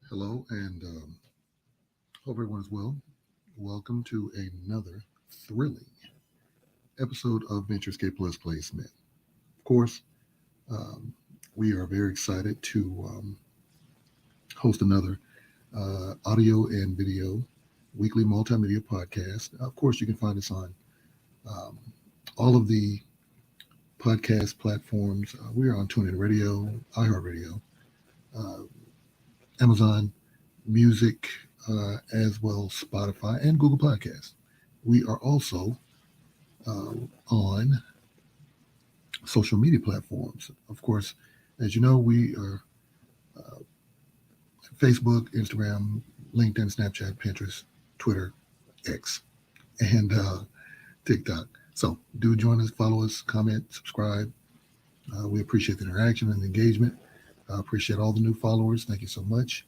Hello, and hope everyone is well. Welcome to another thrilling episode of Venturescape Plus Placement. Of course, um, we are very excited to host another audio and video weekly multimedia podcast. Of course, you can find us on um, all of the podcast platforms. We are on TuneIn Radio, iHeartRadio, uh, Amazon Music, as well Spotify and Google Podcasts. We are also uh, on social media platforms. Of course, as you know, we are uh, Facebook, Instagram, LinkedIn, Snapchat, Pinterest, Twitter, X, and TikTok. So do join us, follow us, comment, subscribe. We appreciate the interaction and the engagement. Appreciate all the new followers. Thank you so much.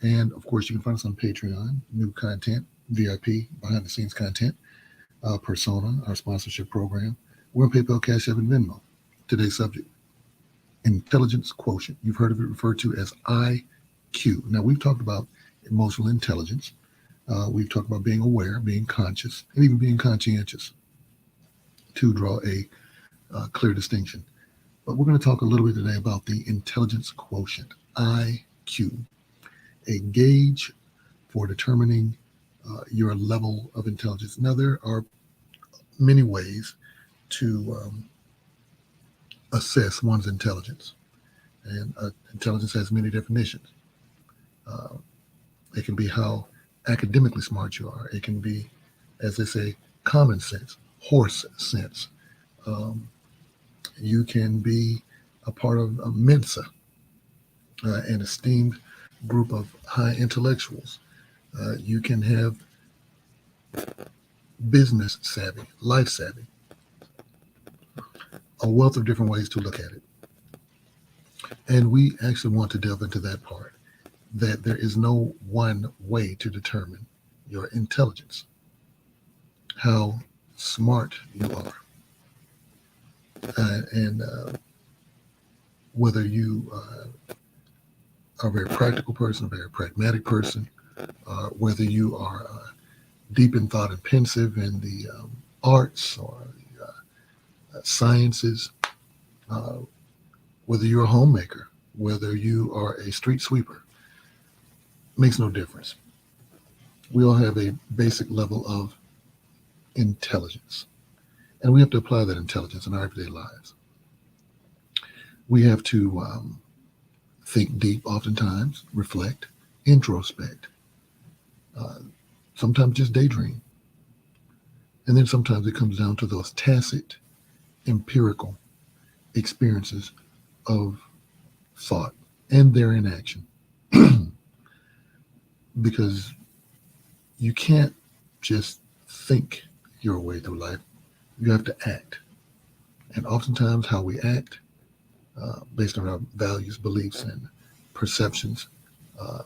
And of course, you can find us on Patreon, new content, VIP, behind the scenes content, Persona, our sponsorship program. We're on PayPal, Cash App, and Venmo. Today's subject, intelligence quotient. You've heard of it referred to as IQ. Now, we've talked about emotional intelligence. We've talked about being aware, being conscious, and even being conscientious to draw a clear distinction. But we're going to talk a little bit today about the intelligence quotient, IQ, a gauge for determining your level of intelligence. Now, there are many ways to assess one's intelligence, and intelligence has many definitions. Uh, it can be how academically smart you are. It can be, as they say, common sense, horse sense. Um, you can be a part of a Mensa, an esteemed group of high intellectuals. You can have business savvy, life savvy, a wealth of different ways to look at it. And we actually want to delve into that part, that there is no one way to determine your intelligence, how smart you are, and whether you are a very practical person, a very pragmatic person, whether you are deep in thought and pensive in the arts or the sciences, uh, whether you're a homemaker, whether you are a street sweeper, makes no difference. We all have a basic level of intelligence, and we have to apply that intelligence in our everyday lives. We have to think deep, oftentimes, reflect, introspect, uh, sometimes just daydream. And then sometimes it comes down to those tacit, empirical experiences of thought and their inaction. Because you can't just think your way through life, you have to act. And oftentimes, how we act, based on our values, beliefs, and perceptions, uh,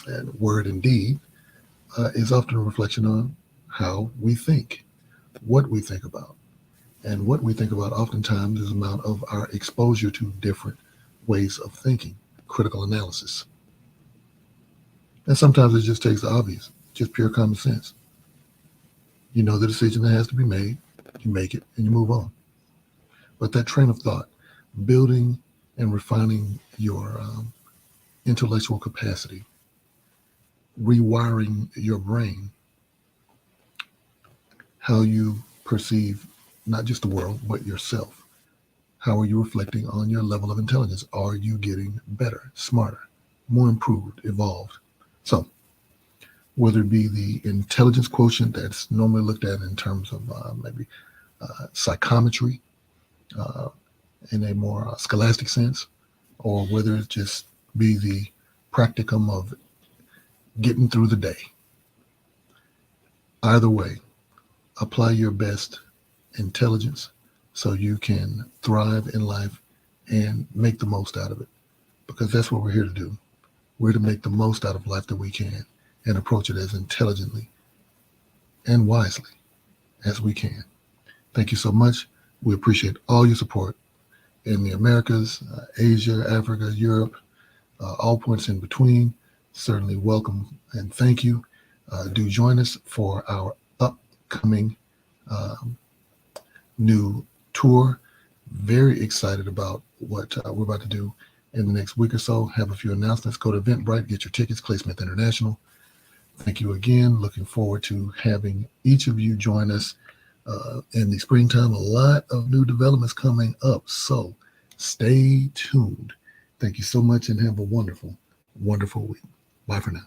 and word and deed, is often a reflection on how we think, what we think about. And what we think about oftentimes is the amount of our exposure to different ways of thinking, critical analysis. And sometimes it just takes the obvious, just pure common sense. You know the decision that has to be made, you make it, and you move on. But that train of thought, building and refining your intellectual capacity, rewiring your brain, how you perceive not just the world, but yourself. How are you reflecting on your level of intelligence? Are you getting better, smarter, more improved, evolved? So, whether it be the intelligence quotient that's normally looked at in terms of maybe psychometry uh, in a more scholastic sense, or whether it just be the practicum of getting through the day. Either way, apply your best intelligence so you can thrive in life and make the most out of it, because that's what we're here to do. We're to make the most out of life that we can and approach it as intelligently and wisely as we can. Thank you so much. We appreciate all your support in the Americas, Asia, Africa, Europe, all points in between. Certainly welcome and thank you. Do join us for our upcoming new tour. Very excited about what we're about to do in the next week or so. Have a few announcements. Go to Eventbrite, get your tickets, Claysmith International. Thank you again. Looking forward to having each of you join us in the springtime. A lot of new developments coming up, so stay tuned. Thank you so much and have a wonderful, wonderful week. Bye for now.